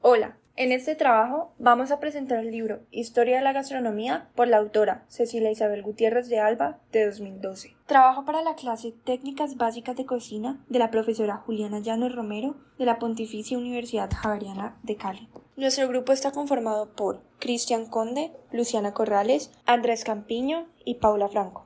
Hola, en este trabajo vamos a presentar el libro Historia de la Gastronomía por la autora Cecilia Isabel Gutiérrez de Alba de 2012. Trabajo para la clase Técnicas Básicas de Cocina de la profesora Juliana Llanos Romero de la Pontificia Universidad Javeriana de Cali. Nuestro grupo está conformado por Cristian Conde, Luciana Corrales, Andrés Campiño y Paula Franco.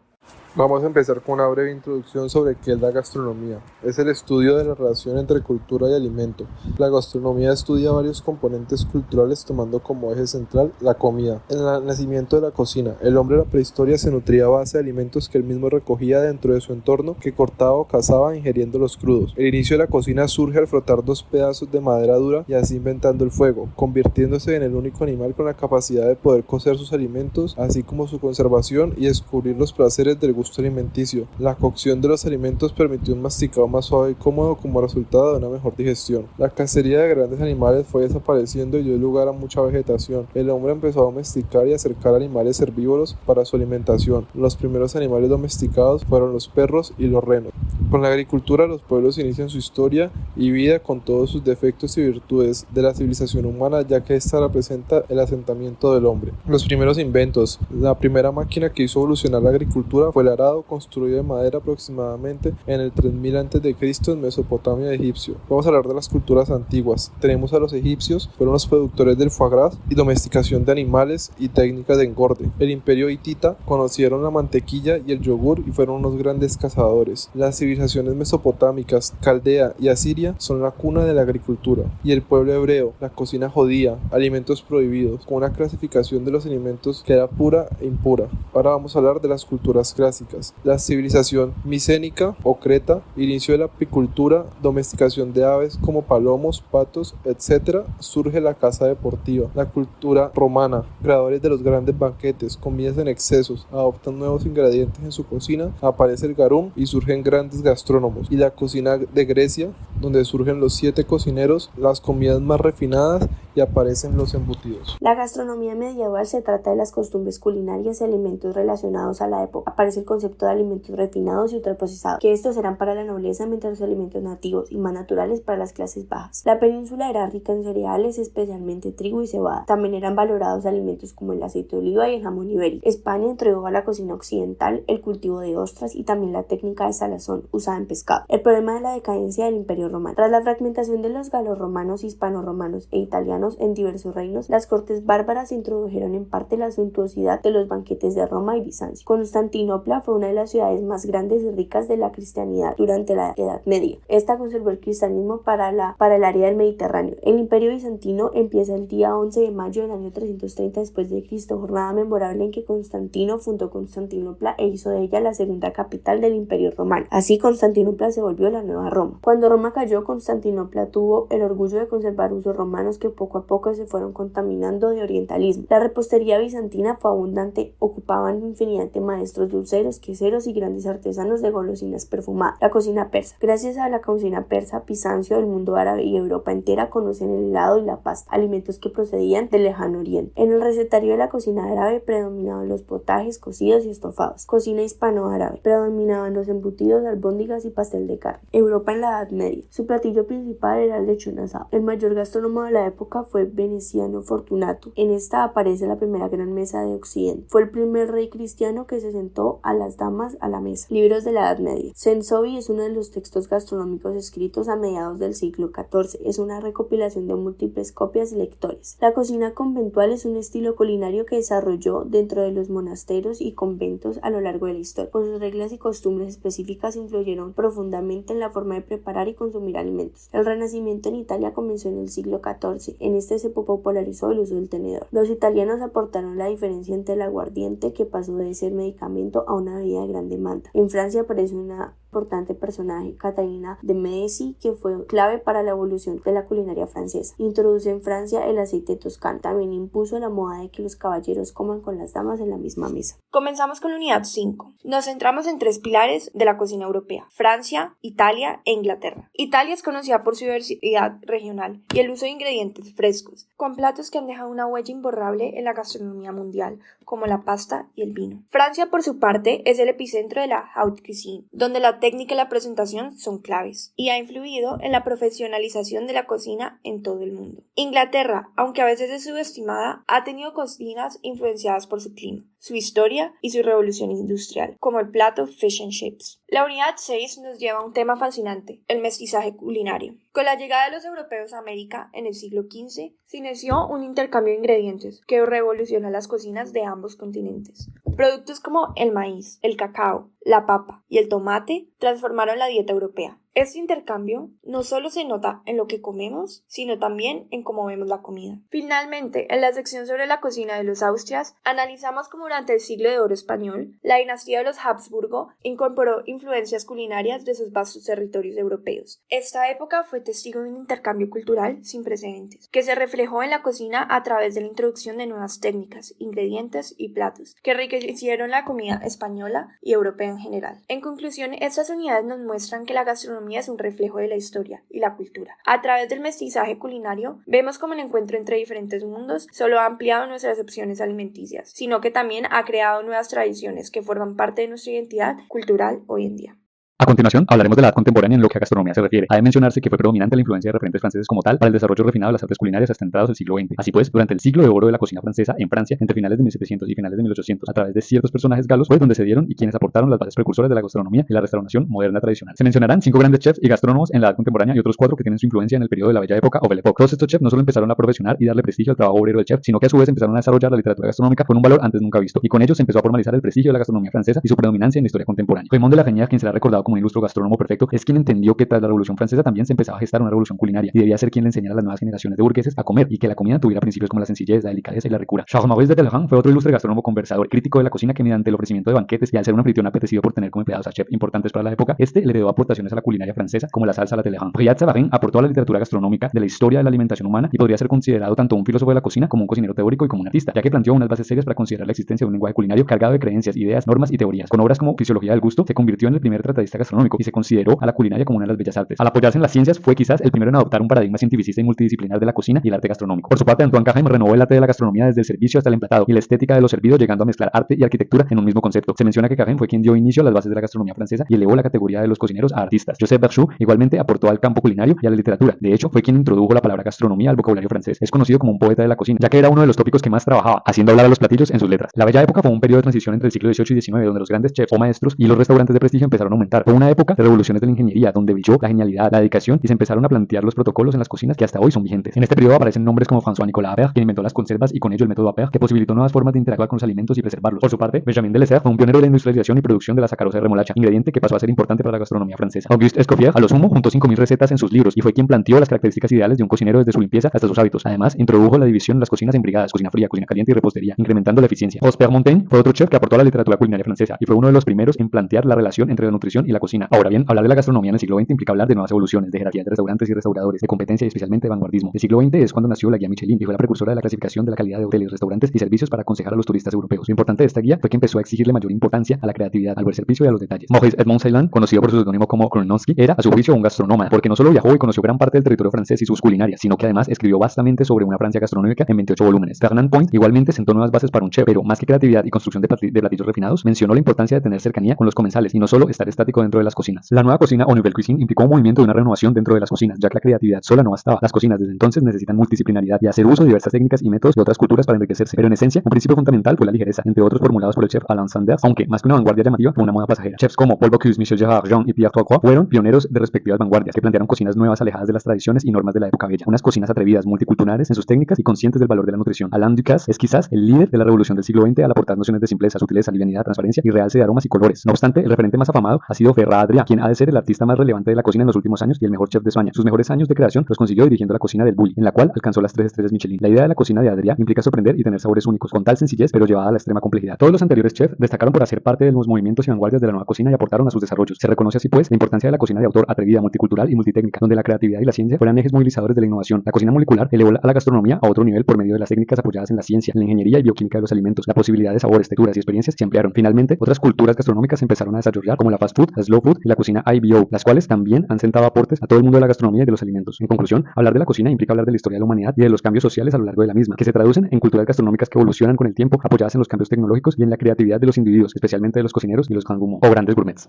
Vamos a empezar con una breve introducción sobre qué es la gastronomía. Es el estudio de la relación entre cultura y alimento. La gastronomía estudia varios componentes culturales tomando como eje central la comida. En el nacimiento de la cocina, el hombre de la prehistoria se nutría a base de alimentos que él mismo recogía dentro de su entorno, que cortaba o cazaba ingiriéndolos crudos. El inicio de la cocina surge al frotar dos pedazos de madera dura y así inventando el fuego, convirtiéndose en el único animal con la capacidad de poder cocer sus alimentos, así como su conservación y descubrir los placeres del gusto alimenticio. La cocción de los alimentos permitió un masticado más suave y cómodo como resultado de una mejor digestión. La cacería de grandes animales fue desapareciendo y dio lugar a mucha vegetación. El hombre empezó a domesticar y acercar animales herbívoros para su alimentación. Los primeros animales domesticados fueron los perros y los renos. Con la agricultura, los pueblos inician su historia y vida con todos sus defectos y virtudes de la civilización humana, ya que esta representa el asentamiento del hombre. Los primeros inventos. La primera máquina que hizo evolucionar la agricultura fue el arado, construido de madera aproximadamente en el 3000 a.C. en Mesopotamia egipcio. Vamos a hablar de las culturas antiguas. Tenemos a los egipcios, fueron los productores del foie gras y domesticación de animales y técnicas de engorde. El imperio hitita conocieron la mantequilla y el yogur y fueron unos grandes cazadores. Las civilizaciones mesopotámicas, Caldea y Asiria son la cuna de la agricultura. Y el pueblo hebreo, la cocina judía, alimentos prohibidos, con una clasificación de los alimentos que era pura e impura. Ahora vamos a hablar de las culturas clásicas. La civilización micénica o creta, inicio de la apicultura, domesticación de aves como palomos, patos, etc. Surge la caza deportiva. La cultura romana, creadores de los grandes banquetes, comidas en excesos, adoptan nuevos ingredientes en su cocina, aparece el garum y surgen grandes gastrónomos. Y la cocina de Grecia, donde surgen los 7 cocineros, las comidas más refinadas y aparecen los embutidos. La gastronomía medieval se trata de las costumbres culinarias y alimentos relacionados a la época. Aparece el concepto de alimentos refinados y ultraprocesados, que estos eran para la nobleza, mientras los alimentos nativos y más naturales para las clases bajas. La península era rica en cereales, especialmente trigo y cebada. También eran valorados alimentos como el aceite de oliva y el jamón ibérico. España introdujo a la cocina occidental el cultivo de ostras y también la técnica de salazón usada en pescado. El problema de la decadencia del Imperio Romano. Tras la fragmentación de los galorromanos, hispano-romanos e italianos en diversos reinos, las cortes bárbaras introdujeron en parte la suntuosidad de los banquetes de Roma y Bizancio. Constantinopla fue una de las ciudades más grandes y ricas de la cristianidad durante la Edad Media. Esta conservó el cristianismo para el área del Mediterráneo. El Imperio Bizantino empieza el día 11 de mayo del año 330 después de Cristo, jornada memorable en que Constantino fundó Constantinopla e hizo de ella la segunda capital del Imperio Romano. Así, Constantinopla se volvió la nueva Roma. Cuando Roma cayó, Constantinopla tuvo el orgullo de conservar usos romanos que poco a poco se fueron contaminando de orientalismo. La repostería bizantina fue abundante, ocupaban infinidad de maestros dulceros, queseros y grandes artesanos de golosinas perfumadas. La cocina persa. Gracias a la cocina persa, Bizancio, el mundo árabe y Europa entera conocen el helado y la pasta, alimentos que procedían del lejano oriente. En el recetario de la cocina árabe predominaban los potajes, cocidos y estofados. Cocina hispano-árabe. Predominaban los embutidos, albóndigas y pastel de carne. Europa en la Edad Media. Su platillo principal era el lechón asado. El mayor gastrónomo de la época fue Veneciano Fortunato. En esta aparece la primera gran mesa de Occidente. Fue el primer rey cristiano que se sentó a las damas a la mesa. Libros de la Edad Media. Censobi es uno de los textos gastronómicos escritos a mediados del siglo XIV. Es una recopilación de múltiples copias y lectores. La cocina conventual es un estilo culinario que desarrolló dentro de los monasterios y conventos a lo largo de la historia. Con sus reglas y costumbres específicas influyeron profundamente en la forma de preparar y consumir alimentos. El Renacimiento en Italia comenzó en el siglo XIV. En este se popularizó el uso del tenedor. Los italianos aportaron la diferencia entre el aguardiente, que pasó de ser medicamento a una bebida de gran demanda. En Francia aparece una importante personaje, Catarina de Medici, que fue clave para la evolución de la culinaria francesa. Introduce en Francia el aceite toscano. También impuso la moda de que los caballeros coman con las damas en la misma mesa. Comenzamos con la unidad 5. Nos centramos en 3 pilares de la cocina europea: Francia, Italia e Inglaterra. Italia es conocida por su diversidad regional y el uso de ingredientes frescos, con platos que han dejado una huella imborrable en la gastronomía mundial, como la pasta y el vino. Francia, por su parte, es el epicentro de la haute cuisine, donde la La técnica y la presentación son claves y ha influido en la profesionalización de la cocina en todo el mundo. Inglaterra, aunque a veces es subestimada, ha tenido cocinas influenciadas por su clima, su historia y su revolución industrial, como el plato Fish and Chips. La unidad 6 nos lleva a un tema fascinante, el mestizaje culinario. Con la llegada de los europeos a América en el siglo XV, se inició un intercambio de ingredientes que revolucionó las cocinas de ambos continentes. Productos como el maíz, el cacao, la papa y el tomate transformaron la dieta europea. Este intercambio no solo se nota en lo que comemos, sino también en cómo vemos la comida. Finalmente, en la sección sobre la cocina de los Austrias, analizamos cómo durante el siglo de oro español, la dinastía de los Habsburgo incorporó influencias culinarias de sus vastos territorios europeos. Esta época fue testigo de un intercambio cultural sin precedentes, que se reflejó en la cocina a través de la introducción de nuevas técnicas, ingredientes y platos, que enriquecieron la comida española y europea en general. En conclusión, estas unidades nos muestran que la gastronomía es un reflejo de la historia y la cultura. A través del mestizaje culinario, vemos cómo el encuentro entre diferentes mundos solo ha ampliado nuestras opciones alimenticias, sino que también ha creado nuevas tradiciones que forman parte de nuestra identidad cultural hoy en día. A continuación, hablaremos de la edad contemporánea en lo que a gastronomía se refiere. Ha de mencionarse que fue predominante la influencia de referentes franceses como tal para el desarrollo refinado de las artes culinarias hasta entrados del siglo XX. Así pues, durante el siglo de oro de la cocina francesa en Francia, entre finales de 1700 y finales de 1800, a través de ciertos personajes galos, fue donde se dieron y quienes aportaron las bases precursoras de la gastronomía y la restauración moderna tradicional. Se mencionarán 5 grandes chefs y gastrónomos en la edad contemporánea y otros 4 que tienen su influencia en el periodo de la Bella Época o Belle Époque. Todos estos chefs no solo empezaron a profesionar y darle prestigio al trabajo obrero del chef, sino que a su vez empezaron a desarrollar la literatura gastronómica con un valor antes nunca visto, y con ello se empezó a formalizar el prestigio de la gastronomía francesa y su predominancia en la historia contemporánea. Raymond de la Reynière, quien será recordado como un ilustre gastrónomo perfecto, es quien entendió que tras la Revolución Francesa también se empezaba a gestar una revolución culinaria y debía ser quien le enseñara a las nuevas generaciones de burgueses a comer y que la comida tuviera principios como la sencillez, la delicadeza y la ricura. Charles-Maurice de Talleyrand fue otro ilustre gastrónomo conversador, crítico de la cocina que mediante el ofrecimiento de banquetes y al ser un anfitrión apetecido por tener como empleados a chefs importantes para la época, le heredó aportaciones a la culinaria francesa como la salsa a la Talleyrand. Brillat Savarin aportó a la literatura gastronómica de la historia de la alimentación humana y podría ser considerado tanto un filósofo de la cocina como un cocinero teórico y como un artista, ya que planteó unas bases serias para considerar la existencia de un lenguaje culinario cargado de creencias, ideas, normas y teorías. Con obras como Fisiología del gusto, se convirtió en el primer tratadista gastronómico y se consideró a la culinaria como una de las bellas artes. Al apoyarse en las ciencias, fue quizás el primero en adoptar un paradigma cientificista y multidisciplinar de la cocina y el arte gastronómico. Por su parte, Antoine Carême renovó el arte de la gastronomía desde el servicio hasta el emplatado y la estética de los servidos, llegando a mezclar arte y arquitectura en un mismo concepto. Se menciona que Carême fue quien dio inicio a las bases de la gastronomía francesa y elevó la categoría de los cocineros a artistas. Joseph Berchoux igualmente aportó al campo culinario y a la literatura. De hecho, fue quien introdujo la palabra gastronomía al vocabulario francés. Es conocido como un poeta de la cocina, ya que era uno de los tópicos que más trabajaba, haciendo hablar a los platillos en sus letras. La Bella Época fue un periodo de transición entre el siglo XVIII y XIX, donde los grandes chefs o maestros y los restaurantes de prestigio empezaron a aumentar. Fue una época de revoluciones de la ingeniería, donde brilló la genialidad, la dedicación y se empezaron a plantear los protocolos en las cocinas que hasta hoy son vigentes. En este periodo aparecen nombres como François-Nicolas Appert, quien inventó las conservas y con ello el método Appert, que posibilitó nuevas formas de interactuar con los alimentos y preservarlos. Por su parte, Benjamin Delessert fue un pionero de la industrialización y producción de la sacarosa de remolacha, ingrediente que pasó a ser importante para la gastronomía francesa. Auguste Escoffier, a lo sumo, juntó 5000 recetas en sus libros y fue quien planteó las características ideales de un cocinero desde su limpieza hasta sus hábitos. Además, introdujo la división de las cocinas en brigadas, cocina fría, cocina caliente y repostería, incrementando la eficiencia. Prosper Montaigne fue otro chef que aportó a la literatura culinaria francesa y fue uno de los primeros en plantear la relación entre la nutrición y la cocina. Ahora bien, hablar de la gastronomía en el siglo XX implica hablar de nuevas evoluciones, de jerarquía de restaurantes y restauradores, de competencia y especialmente de vanguardismo. El siglo XX es cuando nació la guía Michelin y fue la precursora de la clasificación de la calidad de hoteles, restaurantes y servicios para aconsejar a los turistas europeos. Lo importante de esta guía fue que empezó a exigirle mayor importancia a la creatividad, al buen servicio y a los detalles. Maurice Edmond Celan, conocido por su seudónimo como Kronowski, era a su juicio un gastronómada, porque no solo viajó y conoció gran parte del territorio francés y sus culinarias, sino que además escribió vastamente sobre una Francia gastronómica en 28 volúmenes. Fernand Point igualmente sentó nuevas bases para un chef, pero más que creatividad y construcción de platillos refinados, mencionó la importancia de tener cercanía con los comensales y no solo estar estático dentro de las cocinas. La nueva cocina o Nouvelle Cuisine implicó un movimiento de una renovación dentro de las cocinas, ya que la creatividad sola no bastaba. Las cocinas desde entonces necesitan multidisciplinaridad y hacer uso de diversas técnicas y métodos de otras culturas para enriquecerse, pero en esencia un principio fundamental fue la ligereza, entre otros formulados por el chef Alain Sanders, aunque más que una vanguardia llamativa fue una moda pasajera. Chefs como Paul Bocuse, Michel Gérard, Jean y Pierre Trois fueron pioneros de respectivas vanguardias que plantearon cocinas nuevas alejadas de las tradiciones y normas de la época bella, unas cocinas atrevidas, multiculturales en sus técnicas y conscientes del valor de la nutrición. Alain Ducasse es quizás el líder de la revolución del siglo XX al aportar nociones de simpleza, sutileza, livianidad, transparencia y realce de aromas y colores. No obstante, el referente más afamado ha sido Ferrat Adrià, quien ha de ser el artista más relevante de la cocina en los últimos años y el mejor chef de España. Sus mejores años de creación los consiguió dirigiendo la cocina del Bulli, en la cual alcanzó las 3 estrellas Michelin. La idea de la cocina de Adrià implica sorprender y tener sabores únicos, con tal sencillez pero llevada a la extrema complejidad. Todos los anteriores chefs destacaron por hacer parte de los movimientos y vanguardias de la nueva cocina y aportaron a sus desarrollos. Se reconoce así pues la importancia de la cocina de autor, atrevida, multicultural y multitécnica, donde la creatividad y la ciencia fueran ejes movilizadores de la innovación. La cocina molecular elevó a la gastronomía a otro nivel por medio de las técnicas apoyadas en la ciencia, en la ingeniería y bioquímica de los alimentos. La posibilidad de sabores, texturas y experiencias se ampliaron. Finalmente, otras culturas gastronómicas empezaron a desarrollar, como la fast food, la slow food y la cocina IBO, las cuales también han sentado aportes a todo el mundo de la gastronomía y de los alimentos. En conclusión, hablar de la cocina implica hablar de la historia de la humanidad y de los cambios sociales a lo largo de la misma, que se traducen en culturas gastronómicas que evolucionan con el tiempo, apoyadas en los cambios tecnológicos y en la creatividad de los individuos, especialmente de los cocineros y los grandes gourmets.